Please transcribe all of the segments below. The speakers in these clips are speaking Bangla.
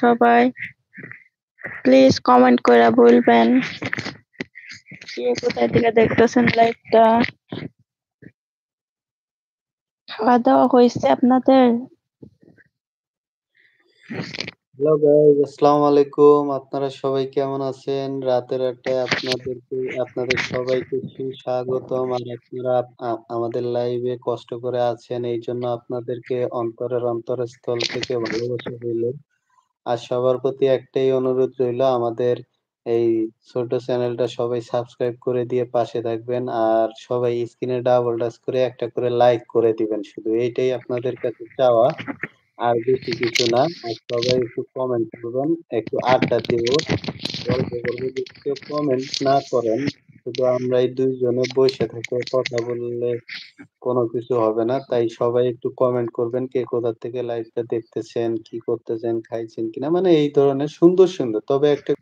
সবাই? প্লিজ কমেন্ট কইরা বলবেন কে কোথায় থেকে দেখতেছেন লাইভটা। খাওয়া দাওয়া হয়েছে আপনাদের? হ্যালো গাইস, আসসালামু আলাইকুম। আপনারা সবাই কেমন আছেন? রাতের আড্ডায় আপনাদের সবাইকে সুস্বাগতম। আর আপনারা আমাদের লাইভে কষ্ট করে আছেন, এই জন্য আপনাদেরকে অন্তরস্থল থেকে ভালোবাসা রইল। আর সবার প্রতি একটাই অনুরোধ রইল, আমাদের এই ছোট চ্যানেলটা সবাই সাবস্ক্রাইব করে দিয়ে পাশে থাকবেন। আর সবাই স্ক্রিনে ডাবল টাচ করে একটা করে লাইক করে দিবেন, শুধু এইটাই আপনাদের কাছে চাওয়া, আর বেশি কিছু না। আর সবাই একটু কমেন্ট করবেন, একটু আড্ডা দিব, গল্প করবো। যদি কেউ কমেন্ট না করেন, শুধু আমরা এই দুইজনে বসে থেকে কথা বললে কোনো কিছু হবে না। তাই সবাই একটু কমেন্ট করবেন, কে কোথা থেকে লাইভটা দেখতেছেন, কি করতেছেন, খাইছেন কিনা, মানে এই ধরনের সুন্দর সুন্দর। তবে একটা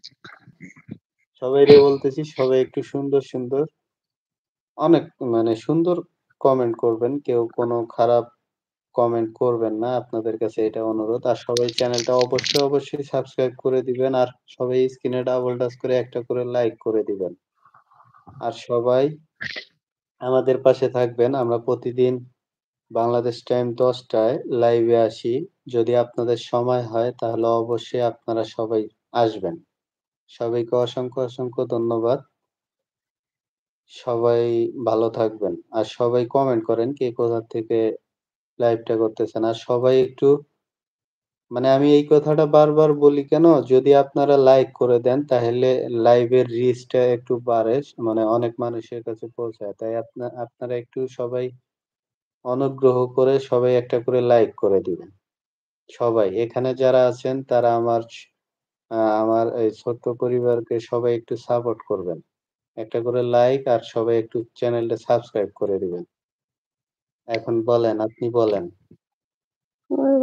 সবাইরে বলতেছি, সবাই একটু সুন্দর সুন্দর, অনেক মানে সুন্দর কমেন্ট করবেন, কেউ কোনো খারাপ কমেন্ট করবেন না। আপনাদের কাছে এটা অনুরোধ। আর সবাই চ্যানেলটা অবশ্যই সাবস্ক্রাইব করে দিবেন। আর সবাই স্ক্রিনে ডাবল টাচ করে একটা করে লাইক করে দিবেন। আর সবাই আমাদের পাশে থাকবেন। আমরা প্রতিদিন বাংলাদেশ টাইম 10টায় লাইভে আসি। যদি আপনাদের সময় হয় তাহলে অবশ্যই আপনারা সবাই আসবেন। সবাইকে অসংখ্য ধন্যবাদ। সবাই ভালো থাকবেন। আর সবাই কমেন্ট করেন, কে কোথা থেকে লাইভটা করতেছেন। আর সবাই একটু, মানে আমি এই কথাটা বারবার বলি কেন, যদি আপনারা লাইক করে দেন তাহলে লাইভের রিচটা একটু বাড়ে, মানে অনেক মানুষের কাছে পৌঁছায়। তাই আপনারা একটু সবাই অনুগ্রহ করে সবাই একটা করে লাইক করে দিবেন। সবাই এখানে যারা আছেন তারা আমার এই ছোট্ট পরিবারকে সবাই একটু সাপোর্ট করবেন। একটা করে লাইক আর সবাই একটু চ্যানেলটা সাবস্ক্রাইব করে দিবেন। এখন বলেন, আপনি বলেন।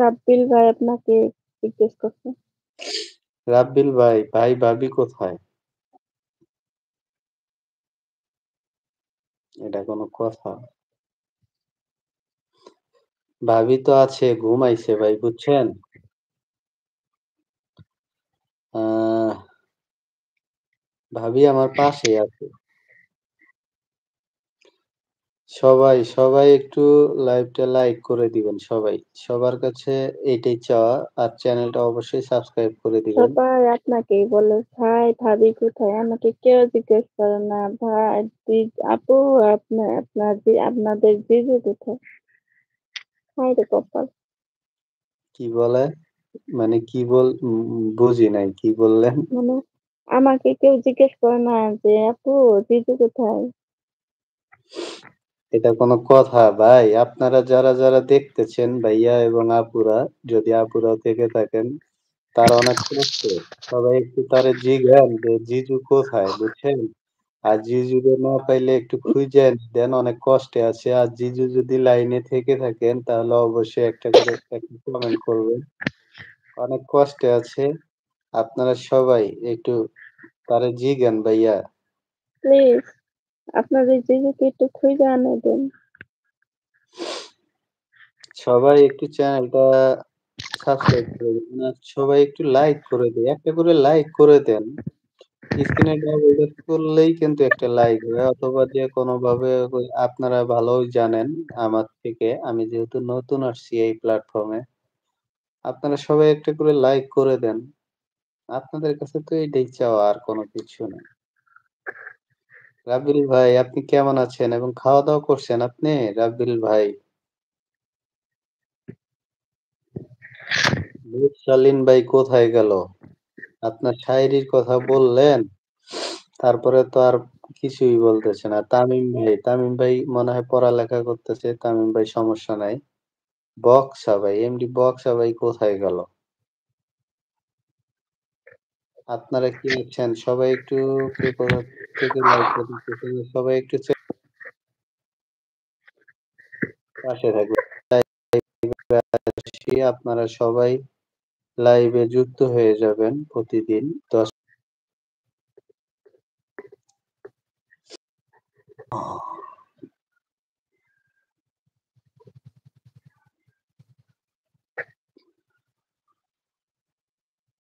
রাব্বিল ভাই আপনাকে জিজ্ঞেস করছে। রাব্বিল ভাই, ভাবি কোথায়? এটা কোনো কথা? ভাবি তো আছে, ঘুমাইছে ভাই, বুঝছেন? আহ ভাবি আমার পাশেই আছে। সবাই একটু লাইভটা লাইক করে দিবেন সবাই। সবার কাছে এইটাই চাওয়া। আর চ্যানেলটা অবশ্যই সাবস্ক্রাইব করে দিবেন। সবাই আপনাকেই বলে ভাই ভাবি কোথায়, আমাকে কেউ জিজ্ঞেস করে না। ভাই আপু আপনাদের জিজু কোথায়? হায় রে কপাল। কি বলে? মানে কি বুঝি নাই, কি বললেন? মানে আমাকে কেউ জিজ্ঞেস করে না যে আপু জিজু কোথায়? এটা কোনো কথা ভাই? আপনারা যারা দেখতেছেন ভাইয়া এবং আপুরা, যদি আপুরা থেকে থাকেন, তার অনেক কষ্ট। সবাই একটু তারে জিজ্ঞেন যে জিজু কোথায়, বুঝছেন? আর জিজুরে না পাইলে একটু খুঁজেন দেন, অনেক কষ্টে আছে। আর জিজু যদি লাইনে থেকে থাকেন তাহলে অবশ্যই একটা করে একটা কমেন্ট করবেন। অনেক কষ্টে আছে। আপনারা সবাই একটু তারে জিজ্ঞেন ভাইয়া। প্লিজ আপনাদের জিজুকে একটু খুঁজে এনে দেন। সবাই একটু চ্যানেলটা সাবস্ক্রাইব করে দিন। আর সবাই একটু লাইক করে দেন। একটা করে লাইক করে দেন। স্ক্রিনে ডাবল ট্যাপ করলেই কিন্তু একটা লাইক হয়, অথবা যে কোনোভাবে আপনারা ভালোই জানেন আমার থেকে, আমি যেহেতু নতুন আসছি এই প্ল্যাটফর্মে। আপনারা সবাই একটা করে লাইক করে দেন। আপনাদের কাছে তো এটাই চাওয়া, আর কোনো কিছু না। রাব্বিল ভাই, আপনি কেমন আছেন এবং খাওয়া-দাওয়া করছেন আপনি? রাব্বিল ভাই। শালীন ভাই কোথায় গেল? আপনার শায়েরির কথা বললেন, তারপরে তো আর কিছুই বলতেছে না। তামিম ভাই মনে হয় পড়ালেখা করতেছে। তামিম ভাই সমস্যা নাই। বক্সা ভাই, এমডি বক্সা ভাই কোথায় গেল? আপনারা কি আছেন? সবাই একটু, কে কোথা থেকে লাইভটা দেখতেছেন সবাই একটু পাশে থাকবেন। আপনারা সবাই লাইভে যুক্ত হয়ে যাবেন প্রতিদিন 10